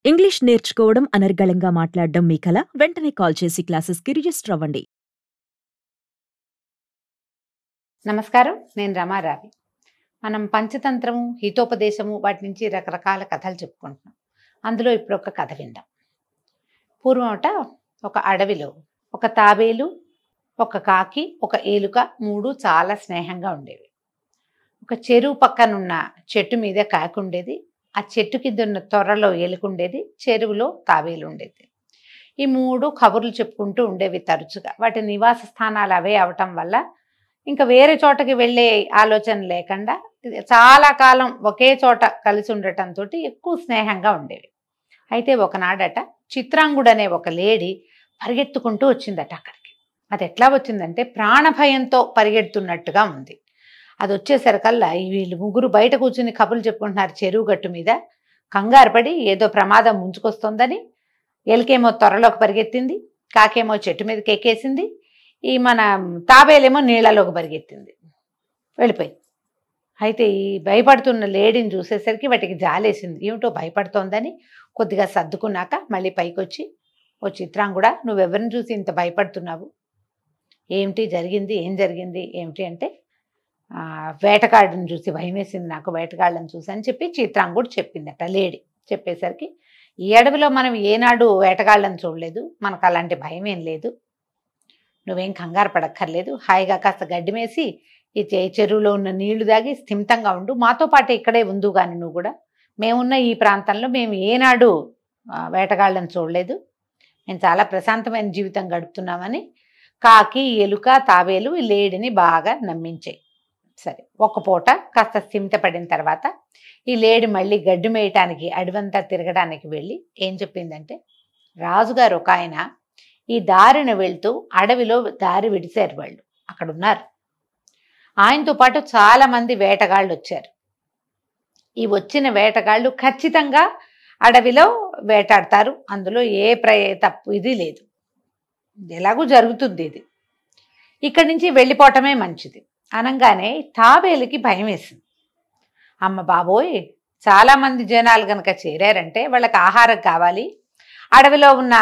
English నేర్చుకోవడం, అనర్గళంగా మాట్లాడడం మీ కల? వెంటనే కాల్ చేసి క్లాసెస్‌కి రిజిస్టర్ అవ్వండి. నమస్కారం, నేను రమారావి. మనం పంచతంత్రము, హితోపదేశము వాటి నుంచి రకరకాల కథలు చెప్పుకుంటున్నాం. అందులో ఇప్పుడు ఒక కథ విందాం. పూర్వమట ఒక అడవిలో ఒక తాబేలు, ఒక కాకి, ఒక ఏలుక మూడు చాలా స్నేహంగా ఉండేవి. ఒక చెరువు పక్కనున్న చెట్టు మీద కాకి ఉండేది. ఆ చెట్టు కింద ఉన్న తొర్రలో ఏలుకుండేది. చెరువులో తాబేలు ఉండేది. ఈ మూడు కబుర్లు చెప్పుకుంటూ ఉండేవి తరచుగా. వాటి నివాస స్థానాలు అవే అవటం వల్ల ఇంకా వేరే చోటకి వెళ్ళే ఆలోచన లేకుండా చాలా కాలం ఒకే చోట కలిసి ఉండటంతో ఎక్కువ స్నేహంగా ఉండేవి. అయితే ఒకనాడట చిత్రాంగుడు అనే ఒక లేడీ పరిగెత్తుకుంటూ వచ్చిందట అక్కడికి. అది ఎట్లా వచ్చిందంటే ప్రాణభయంతో పరిగెడుతున్నట్టుగా ఉంది. అది వచ్చేసరికల్లా వీళ్ళు ముగ్గురు బయట కూర్చుని కబుర్లు చెప్పుకుంటున్నారు చెరువు గట్టు మీద. కంగారు పడి ఏదో ప్రమాదం ముంచుకొస్తుందని ఎలుకేమో త్వరలోకి పరిగెత్తింది, కాకేమో చెట్టు మీదకి ఎక్కేసింది, ఈ మన తాబేలేమో నీళ్లలోకి పరిగెత్తింది, వెళ్ళిపోయింది. అయితే ఈ భయపడుతున్న లేడీని చూసేసరికి వాటికి జాలేసింది. ఏమిటో భయపడుతోందని కొద్దిగా సర్దుకున్నాక మళ్ళీ పైకొచ్చి, ఓ చిత్రాంగుడా, నువ్వెవరిని చూసి ఇంత భయపడుతున్నావు? ఏమిటి జరిగింది? ఏం జరిగింది ఏమిటి అంటే, వేటగాడిని చూసి భయం వేసింది నాకు, వేటగాళ్ళని చూసి అని చెప్పి చిత్రాంగుడు చెప్పిందట లేడీ. చెప్పేసరికి, ఈ అడవిలో మనం ఏనాడు వేటగాళ్ళని చూడలేదు, మనకు అలాంటి భయం ఏం లేదు, నువ్వేం కంగారు పడక్కర్లేదు, హాయిగా కాస్త గడ్డి మేసి ఈ చెరువులో ఉన్న నీళ్లు దాగి స్థిమితంగా ఉండు, మాతో పాటు ఇక్కడే ఉండు. కానీ నువ్వు కూడా, మేమున్న ఈ ప్రాంతంలో మేము ఏనాడు వేటగాళ్ళని చూడలేదు, మేము చాలా ప్రశాంతమైన జీవితం గడుపుతున్నామని కాకి, ఎలుక, తాబేలు ఈ లేడీని బాగా నమ్మించాయి. సరే, ఒక పూట కాస్త స్థిమితపడిన తర్వాత ఈ లేడీ మళ్ళీ గడ్డి మేయటానికి అడవంతా తిరగడానికి వెళ్ళి ఏం చెప్పిందంటే, రాజుగారు ఒక ఆయన ఈ దారిని వెళ్తూ అడవిలో దారి విడిచారు. వాళ్ళు అక్కడ ఉన్నారు. ఆయనతో పాటు చాలా మంది వేటగాళ్ళు వచ్చారు. ఈ వచ్చిన వేటగాళ్ళు ఖచ్చితంగా అడవిలో వేటాడతారు, అందులో ఏ తప్పు ఇది లేదు, ఎలాగూ జరుగుతుంది ఇది, ఇక్కడి నుంచి వెళ్ళిపోవటమే మంచిది అనగానే తాబేలుకి భయం వేసింది. అమ్మ బాబోయ్, చాలామంది జనాలు కనుక చేరారంటే వాళ్ళకి ఆహారం కావాలి, అడవిలో ఉన్న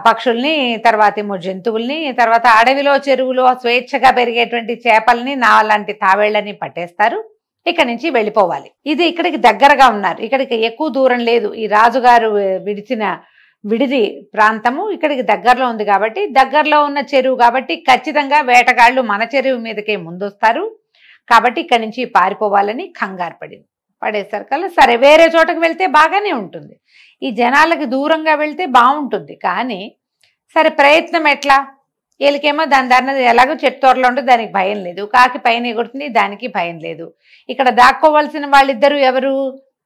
పక్షుల్ని, తర్వాత ఏమో జంతువుల్ని, తర్వాత అడవిలో చెరువులో స్వేచ్ఛగా పెరిగేటువంటి చేపల్ని, నా లాంటి తావేళ్ళని పట్టేస్తారు, ఇక్కడి నుంచి వెళ్ళిపోవాలి. ఇది ఇక్కడికి దగ్గరగా ఉన్నారు, ఇక్కడికి ఎక్కువ దూరం లేదు, ఈ రాజుగారు విడిచిన విడిది ప్రాంతము ఇక్కడికి దగ్గరలో ఉంది కాబట్టి, దగ్గరలో ఉన్న చెరువు కాబట్టి ఖచ్చితంగా వేటగాళ్ళు మన చెరువు మీదకే ముందొస్తారు, కాబట్టి ఇక్కడి నుంచి పారిపోవాలని కంగారు పడేసరికల్లా సరే వేరే చోటకు వెళ్తే బాగానే ఉంటుంది, ఈ జనాలకి దూరంగా వెళ్తే బాగుంటుంది, కానీ సరే ప్రయత్నం ఎట్లా? వీళ్ళకేమో దాని దారిన ఎలాగో చెట్టు తోరలో ఉంటే దానికి భయం లేదు, కాకి పైన ఎగురుతుంది దానికి భయం లేదు. ఇక్కడ దాక్కోవలసిన వాళ్ళిద్దరూ ఎవరు?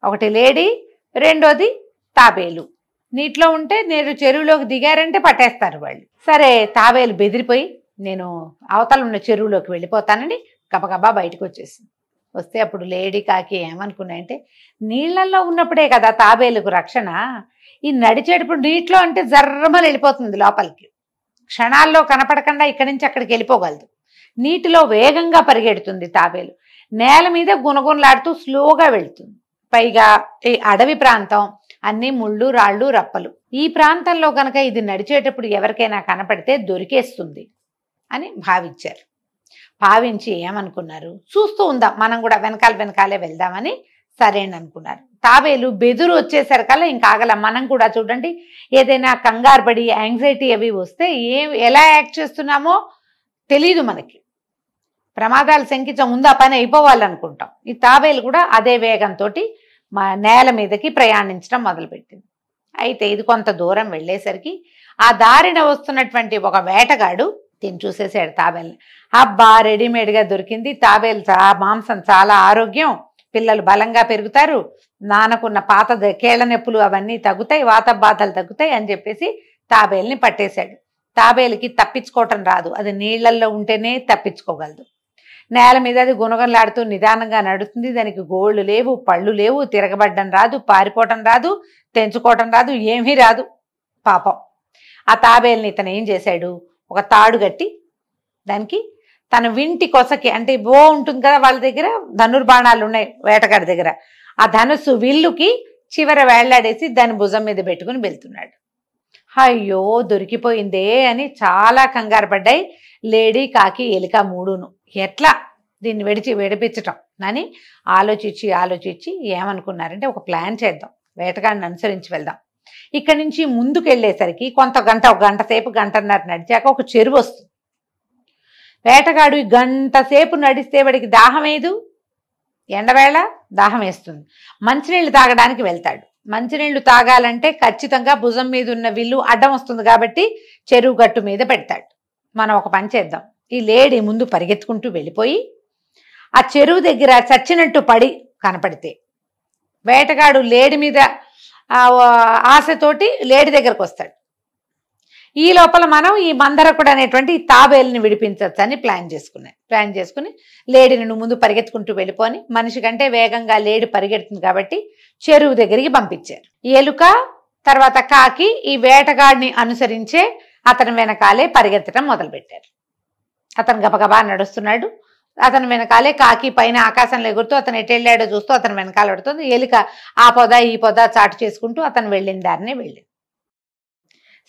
ఒకటి లేడీ, రెండోది తాబేలు. నీటిలో ఉంటే నేను చెరువులోకి దిగారంటే పట్టేస్తారు వాళ్ళు. సరే తాబేలు బెదిరిపోయి నేను అవతల ఉన్న చెరువులోకి వెళ్ళిపోతానని గబగబా బయటకు వచ్చేసింది. వస్తే అప్పుడు లేడీ, కాకి ఏమనుకున్నాయంటే, నీళ్లలో ఉన్నప్పుడే కదా తాబేలుకు రక్షణ, ఈ నడిచేటప్పుడు నీటిలో అంటే జర్రమని వెళ్ళిపోతుంది లోపలికి, క్షణాల్లో కనపడకుండా ఇక్కడి నుంచి అక్కడికి వెళ్ళిపోగలదు. నీటిలో వేగంగా పరిగెడుతుంది తాబేలు, నేల మీద గునగునలాడుతూ స్లోగా వెళ్తుంది. పైగా ఈ అడవి ప్రాంతం, అన్ని ముళ్ళు, రాళ్ళు, రప్పలు, ఈ ప్రాంతంలో కనుక ఇది నడిచేటప్పుడు ఎవరికైనా కనపడితే దొరికేస్తుంది అని భావించారు. భావించి ఏమనుకున్నారు, చూస్తూ ఉందాం, మనం కూడా వెనకాలే వెళ్దామని సరేననుకున్నారు. తాబేలు బెదురు వచ్చేసరికల్లా ఇంకా ఆగల. మనం కూడా చూడండి, ఏదైనా కంగారు పడి యాంగ్జైటీ అవి వస్తే ఎలా యాక్ట్ చేస్తున్నామో తెలీదు మనకి, ప్రమాదాలు శంకించ ముందు ఆ పని అయిపోవాలనుకుంటాం. ఈ తాబేలు కూడా అదే వేగంతో నేల మీదకి ప్రయాణించడం మొదలుపెట్టింది. అయితే ఇది కొంత దూరం వెళ్ళేసరికి ఆ దారిన వస్తున్నటువంటి ఒక వేటగాడు దీన్ని చూసేసాడు తాబేల్ని. అబ్బా, రెడీమేడ్గా దొరికింది తాబేలు, మాంసం చాలా ఆరోగ్యం, పిల్లలు బలంగా పెరుగుతారు, నాన్నకున్న పాత కేళ్ల నొప్పులు అవన్నీ తగ్గుతాయి, వాత బాధలు తగ్గుతాయి అని చెప్పేసి తాబేల్ని పట్టేశాడు. తాబేలుకి తప్పించుకోవటం రాదు, అది నీళ్లలో ఉంటేనే తప్పించుకోగలదు. నేల మీద అది గునగనలాడుతూ నిదానంగా నడుస్తుంది, దానికి గోళ్ళు లేవు, పళ్ళు లేవు, తిరగబడ్డం రాదు, పారిపోవటం రాదు, తెంచుకోవటం రాదు, ఏమీ రాదు పాపం. ఆ తాబేల్ని ఇతను ఏం చేశాడు, ఒక తాడు కట్టి దానికి తన వింటి కొసకి, అంటే బో ఉంటుంది కదా వాళ్ళ దగ్గర, ధనుర్బాణాలు ఉన్నాయి వేటగాడి దగ్గర, ఆ ధనుస్సు విల్లుకి చివర వేళ్లాడేసి దాని భుజం మీద పెట్టుకుని వెళ్తున్నాడు. అయ్యో దొరికిపోయిందే అని చాలా కంగారు పడ్డాయి లేడీ, కాకి, ఎలుక మూడును. ఎట్లా దీన్ని విడిపించటం అని ఆలోచించి ఏమనుకున్నారంటే ఒక ప్లాన్ చేద్దాం, వేటగాడిని అనుసరించి వెళ్దాం. ఇక్కడి నుంచి ముందుకు వెళ్ళేసరికి ఒక గంట సేపు, గంటన్నర నడిచాక ఒక చెరువు వస్తుంది. వేటగాడు గంట సేపు నడిస్తే వాడికి దాహం వేయదు, ఎండవేళ దాహం వేస్తుంది. మంచినీళ్ళు తాగడానికి వెళ్తాడు. మంచినీళ్లు తాగాలంటే ఖచ్చితంగా భుజం మీద ఉన్న విల్లు అడ్డం వస్తుంది కాబట్టి చెరువు గట్టు మీద పెడతాడు. మనం ఒక పని చేద్దాం, ఈ లేడీ ముందు పరిగెత్తుకుంటూ వెళ్ళిపోయి ఆ చెరువు దగ్గర చచ్చినట్టు పడి కనపడితే వేటగాడు లేడి మీద ఆశతోటి లేడి దగ్గరకు వస్తాడు. ఈ లోపల మనం ఈ మందరకుడు అనేటువంటి తాబేలుని విడిపించవచ్చు అని ప్లాన్ చేసుకుని లేడిని నువ్వు ముందు పరిగెత్తుకుంటూ వెళ్ళిపోని, మనిషి కంటే వేగంగా లేడి పరిగెడుతుంది కాబట్టి చెరువు దగ్గరికి పంపించారు. ఎలుక తర్వాత కాకి ఈ వేటగాడిని అనుసరించే అతని వెనకాలే పరిగెత్తడం మొదలుపెట్టారు. అతను గబగబా నడుస్తున్నాడు. అతని వెనకాలే కాకి పైన ఆకాశంలో ఎగురుతూ అతను ఎటు వెళ్ళాడో చూస్తూ అతని వెనకాల పడుతుంది. ఎలుక ఆ పొద ఈ పొద చాటు చేసుకుంటూ అతను వెళ్ళిన దారినే వెళ్ళింది.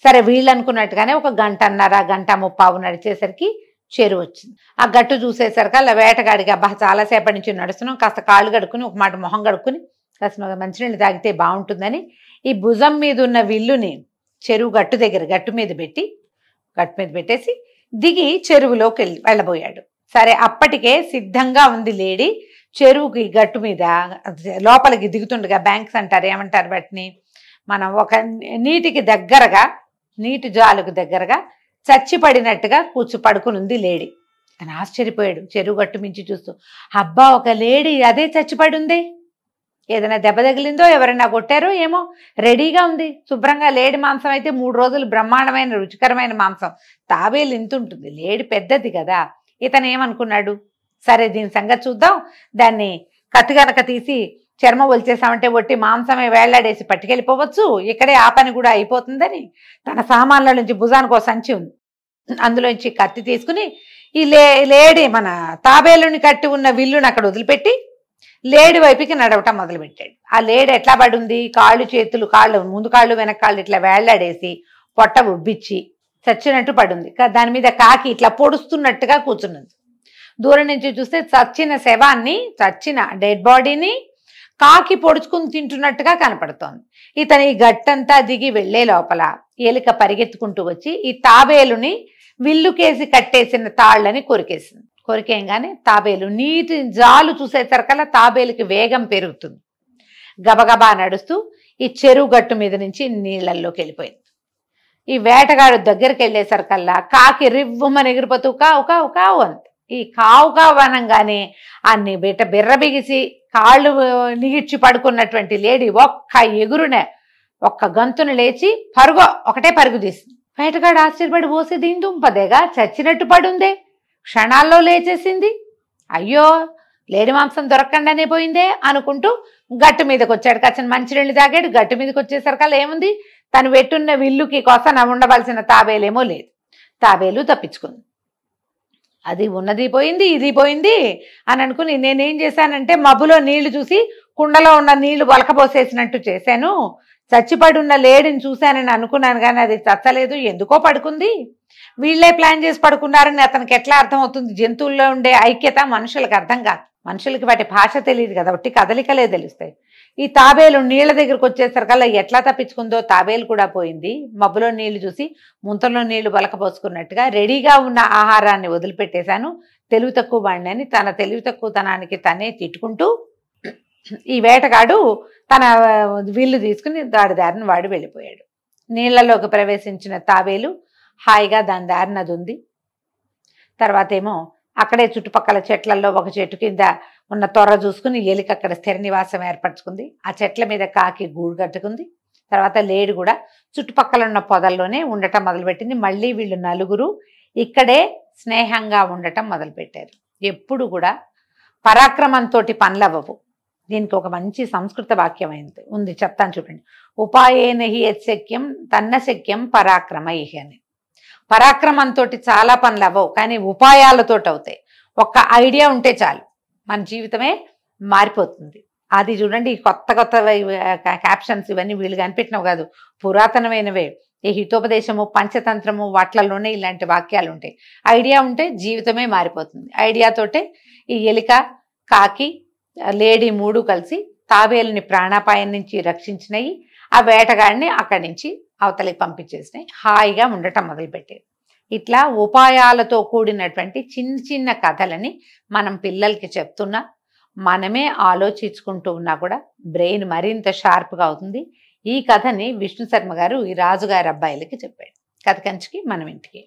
సరే వీళ్ళు అనుకున్నట్టుగానే ఒక గంటన్నర, గంట ముప్పావు నడిచేసరికి చెరువు వచ్చింది. ఆ గట్టు చూసేసరికి అలా వేటగాడికి అబ్బా చాలాసేపటి నుంచి నడుస్తున్నాం, కాస్త కాళ్ళు కడుక్కుని ఒక మాట మొహం కడుక్కుని కాస్త మంచినీళ్ళు తాగితే బాగుంటుందని ఈ భుజం మీద ఉన్న విల్లుని చెరువు గట్టు మీద పెట్టేసి దిగి చెరువులోకి వెళ్ళబోయాడు. సరే అప్పటికే సిద్ధంగా ఉంది లేడీ. చెరువుకి గట్టు మీద లోపలికి దిగుతుండగా, బ్యాంక్స్ అంటారు, ఏమంటారు వాటిని, మనం ఒక నీటి జాలుకు దగ్గరగా చచ్చిపడినట్టుగా పడుకుని ఉంది లేడీ. అని ఆశ్చర్యపోయాడు చెరువు గట్టు మించి చూస్తూ. అబ్బా ఒక లేడీ అదే చచ్చిపడి ఉంది, ఏదైనా దెబ్బ తగిలిందో ఎవరైనా కొట్టారో ఏమో, రెడీగా ఉంది శుభ్రంగా. లేడి మాంసం అయితే 3 రోజులు బ్రహ్మాండమైన రుచికరమైన మాంసం, తాబేలు ఇంత ఉంటుంది, లేడి పెద్దది కదా. ఇతను ఏమనుకున్నాడు, సరే దీని సంగతి చూద్దాం, దాన్ని కత్తి గనక తీసి చర్మం ఒలిచేసామంటే ఒట్టి మాంసమే వేళ్లాడేసి పట్టుకెళ్ళిపోవచ్చు, ఇక్కడే ఆ పని కూడా అయిపోతుందని తన సామాన్ల నుంచి భుజానికి ఒక సంచి ఉంది, అందులోంచి కత్తి తీసుకుని ఈ లేడి మన తాబేలుని కట్టి ఉన్న విల్లుని అక్కడ వదిలిపెట్టి లేడి వైపుకి నడవటం మొదలుపెట్టాడు. ఆ లేడి ఎట్లా పడుంది, ముందు కాళ్ళు వెనక కాళ్ళు ఇట్లా వేళ్లాడేసి పొట్ట ఉబ్బిచ్చి చచ్చినట్టు పడుంది. దాని మీద కాకి ఇట్లా పొడుస్తున్నట్టుగా కూర్చున్నది. దూరం నుంచి చూస్తే చచ్చిన డెడ్ బాడీని కాకి పొడుచుకుని తింటున్నట్టుగా కనపడుతోంది. ఇతని గట్టంతా దిగి వెళ్లే లోపల ఎలుక పరిగెత్తుకుంటూ వచ్చి ఈ తాబేలుని విల్లుకేసి కట్టేసిన తాళ్లని కొరికేయంగానే తాబేలు నీటి జాలు చూసేసరికల్లా తాబేలుకి వేగం పెరుగుతుంది. గబగబా నడుస్తూ ఈ చెరువు గట్టు మీద నుంచి నీళ్లల్లోకి వెళ్ళిపోయింది. ఈ వేటగాడు దగ్గరికి వెళ్ళేసరికల్లా కాకి రివ్వుమని ఎగిరిపోతూ కావు కావు కావు అంతే. ఈ కావు కావు అనగానే అన్ని బిర్ర బిగిసి కాళ్ళు నిగిడ్చి పడుకున్నటువంటి లేడీ ఒక్క గంతును లేచి ఒకటే పరుగు తీసింది. వేటగాడు ఆశ్చర్యపడి పోసి దీని దుంపదేగా చచ్చినట్టు పడుందే, క్షణాల్లో లేచేసింది, అయ్యో లేడి మాంసం దొరకకుండానే పోయిందే అనుకుంటూ గట్టు మీదకి వచ్చాడు. కాసిన మంచినీళ్ళు తాగాడు. గట్టు మీదకి వచ్చేసరికల్లా ఏముంది, తను పెట్టున్న విల్లుకి కోసం ఉండవలసిన తాబేలేమో లేదు. తాబేలు తప్పించుకుంది. అది ఉన్నది పోయింది, ఇది పోయింది అని అనుకుని నేనేం చేశానంటే మబ్బులో నీళ్లు చూసి కుండలో ఉన్న నీళ్లు వలకబోసేసినట్టు చేశాను. చచ్చిపడి ఉన్న లేడిని చూశానని అనుకున్నాను కానీ అది చచ్చలేదు, ఎందుకో పడుకుంది. వీళ్లే ప్లాన్ చేసి పడుకున్నారని అతనికి ఎట్లా అర్థం అవుతుంది? జంతువుల్లో ఉండే ఐక్యత మనుషులకు అర్థం కాదు. మనుషులకి వాటి భాష తెలియదు కదా, ఒట్టి కదలికలే తెలుస్తాయి. ఈ తాబేలు నీళ్ల దగ్గరకు వచ్చేసరికల్లా ఎట్లా తప్పించుకుందో తాబేలు కూడా పోయింది. మబ్బులో నీళ్లు చూసి ముంతలో నీళ్లు బలకపోసుకున్నట్టుగా రెడీగా ఉన్న ఆహారాన్ని వదిలిపెట్టేశాను, తెలివి తక్కువ వాడిని అని తన తెలివి తక్కువతనానికి తనే తిట్టుకుంటూ ఈ వేటగాడు తన విల్లు తీసుకుని దారిని వాడు వెళ్ళిపోయాడు. నీళ్లలోకి ప్రవేశించిన తాబేలు హాయిగా దాని దారినది ఉంది. తర్వాత ఏమో అక్కడే చుట్టుపక్కల చెట్లలో ఒక చెట్టు కింద ఉన్న తొర్ర చూసుకుని ఎలిక అక్కడ స్థిర నివాసం ఏర్పరచుకుంది. ఆ చెట్ల మీద కాకి గూడు కట్టుకుంది. తర్వాత లేడి కూడా చుట్టుపక్కల ఉన్న పొదల్లోనే ఉండటం మొదలుపెట్టింది. మళ్ళీ వీళ్ళు నలుగురు ఇక్కడే స్నేహంగా ఉండటం మొదలుపెట్టారు. ఎప్పుడు కూడా పరాక్రమంతో పనులవ్వవు. దీనికి ఒక మంచి సంస్కృత వాక్యం ఉంది, చెప్తాను చూడండి. ఉపాయేన హి యత్శక్యం తన్న శక్యం పరాక్రమై అని. పరాక్రమంతో చాలా పనులు అవ్వవు, కానీ ఉపాయాలతో అవుతాయి. ఒక్క ఐడియా ఉంటే చాలు, మన జీవితమే మారిపోతుంది. అది చూడండి, కొత్త కొత్త క్యాప్షన్స్ ఇవన్నీ వీళ్ళు కనిపెట్టినవి కాదు, పురాతనమైనవే. ఈ హితోపదేశము, పంచతంత్రము వాట్లలోనే ఇలాంటి వాక్యాలు ఉంటాయి. ఐడియా ఉంటే జీవితమే మారిపోతుంది. ఐడియాతోటే ఈ ఎలిక, కాకి, లేడీ మూడు కలిసి తాబేలుని ప్రాణాపాయం నుంచి రక్షించినాయి. ఆ వేటగాడిని అక్కడి నుంచి అవతలికి పంపించేసినాయి. హాయిగా ఉండటం మొదలుపెట్టారు. ఇట్లా ఉపాయాలతో కూడినటువంటి చిన్న చిన్న కథలని మనం పిల్లలకి చెప్తున్నా, మనమే ఆలోచించుకుంటూ ఉన్నా కూడా బ్రెయిన్ మరింత షార్ప్గా అవుతుంది. ఈ కథని విష్ణు శర్మ గారు ఈ రాజుగారి అబ్బాయిలకి చెప్పాడు. కథ కంచికి మనం ఇంటికి.